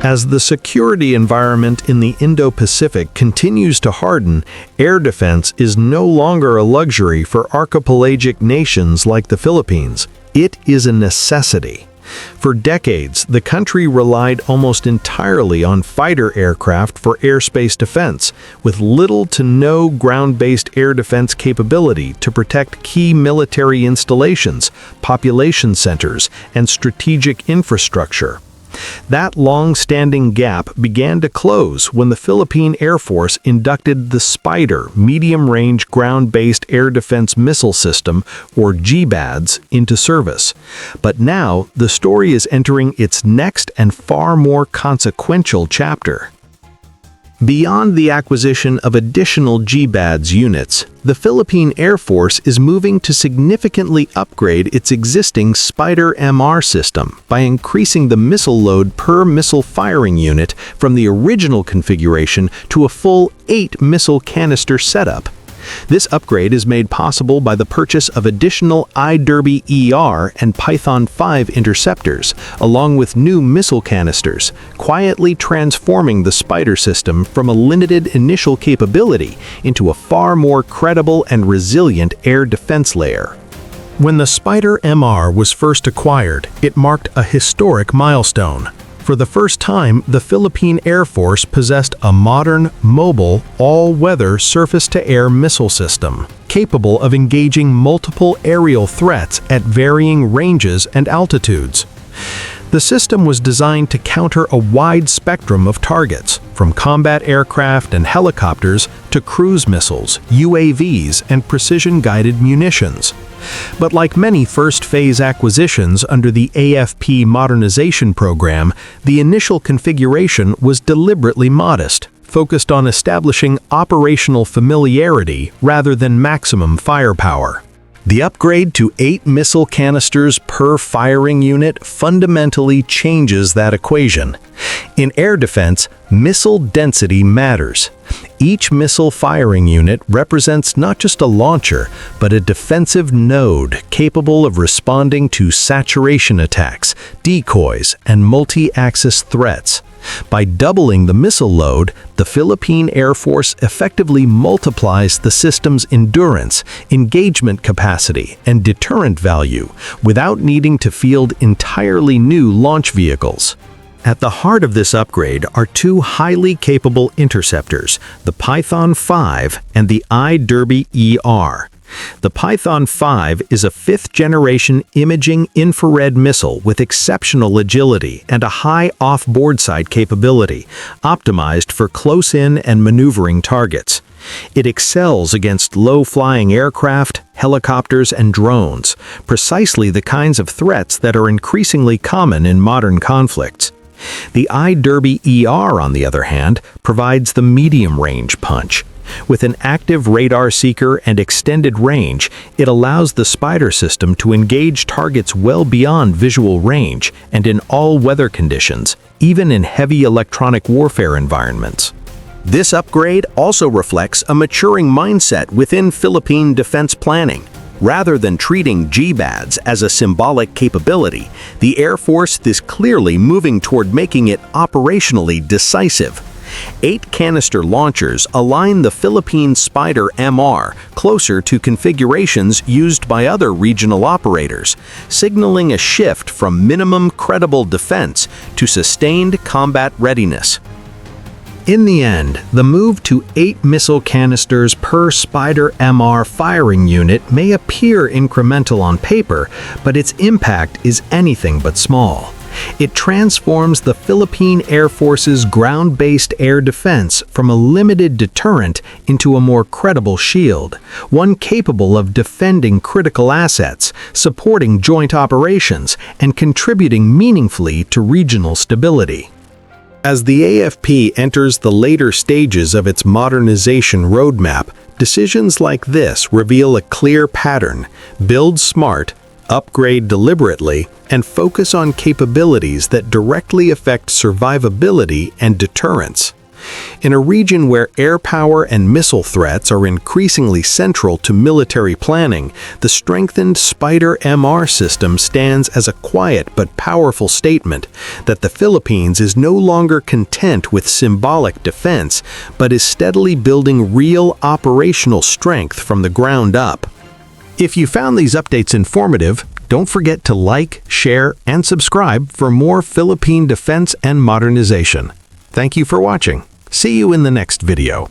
As the security environment in the Indo-Pacific continues to harden, air defense is no longer a luxury for archipelagic nations like the Philippines. It is a necessity. For decades, the country relied almost entirely on fighter aircraft for airspace defense, with little to no ground-based air defense capability to protect key military installations, population centers, and strategic infrastructure. That long-standing gap began to close when the Philippine Air Force inducted the SPYDER medium-range ground-based air defense missile system, or GBADS, into service. But now, the story is entering its next and far more consequential chapter. Beyond the acquisition of additional GBADS units, the Philippine Air Force is moving to significantly upgrade its existing SPYDER MR system by increasing the missile load per missile firing unit from the original configuration to a full 8 missile canister setup. This upgrade is made possible by the purchase of additional IDERBY-ER and Python 5 interceptors, along with new missile canisters, quietly transforming the SPYDER system from a limited initial capability into a far more credible and resilient air defense layer. When the SPYDER MR was first acquired, it marked a historic milestone. For the first time, the Philippine Air Force possessed a modern, mobile, all-weather surface-to-air missile system, capable of engaging multiple aerial threats at varying ranges and altitudes. The system was designed to counter a wide spectrum of targets, from combat aircraft and helicopters to cruise missiles, UAVs, and precision-guided munitions. But like many first-phase acquisitions under the AFP Modernization program, the initial configuration was deliberately modest, focused on establishing operational familiarity rather than maximum firepower. The upgrade to 8 missile canisters per firing unit fundamentally changes that equation. In air defense, missile density matters. Each missile firing unit represents not just a launcher, but a defensive node capable of responding to saturation attacks, decoys, and multi-axis threats. By doubling the missile load, the Philippine Air Force effectively multiplies the system's endurance, engagement capacity, and deterrent value without needing to field entirely new launch vehicles. At the heart of this upgrade are two highly capable interceptors, the Python 5 and the IDERBY-ER. The Python 5 is a fifth-generation imaging infrared missile with exceptional agility and a high off-board-side capability, optimized for close-in and maneuvering targets. It excels against low-flying aircraft, helicopters, and drones, precisely the kinds of threats that are increasingly common in modern conflicts. The IDERBY-ER, on the other hand, provides the medium-range punch. With an active radar seeker and extended range, it allows the SPYDER system to engage targets well beyond visual range and in all weather conditions, even in heavy electronic warfare environments. This upgrade also reflects a maturing mindset within Philippine defense planning. Rather than treating GBADS as a symbolic capability, the Air Force is clearly moving toward making it operationally decisive. 8 canister launchers align the Philippine SPYDER MR closer to configurations used by other regional operators, signaling a shift from minimum credible defense to sustained combat readiness. In the end, the move to 8 missile canisters per SPYDER MR firing unit may appear incremental on paper, but its impact is anything but small. It transforms the Philippine Air Force's ground-based air defense from a limited deterrent into a more credible shield, one capable of defending critical assets, supporting joint operations, and contributing meaningfully to regional stability. As the AFP enters the later stages of its modernization roadmap, decisions like this reveal a clear pattern: build smart, upgrade deliberately, and focus on capabilities that directly affect survivability and deterrence. In a region where air power and missile threats are increasingly central to military planning, the strengthened SPYDER-MR system stands as a quiet but powerful statement that the Philippines is no longer content with symbolic defense, but is steadily building real operational strength from the ground up. If you found these updates informative, don't forget to like, share, and subscribe for more Philippine defense and modernization. Thank you for watching. See you in the next video.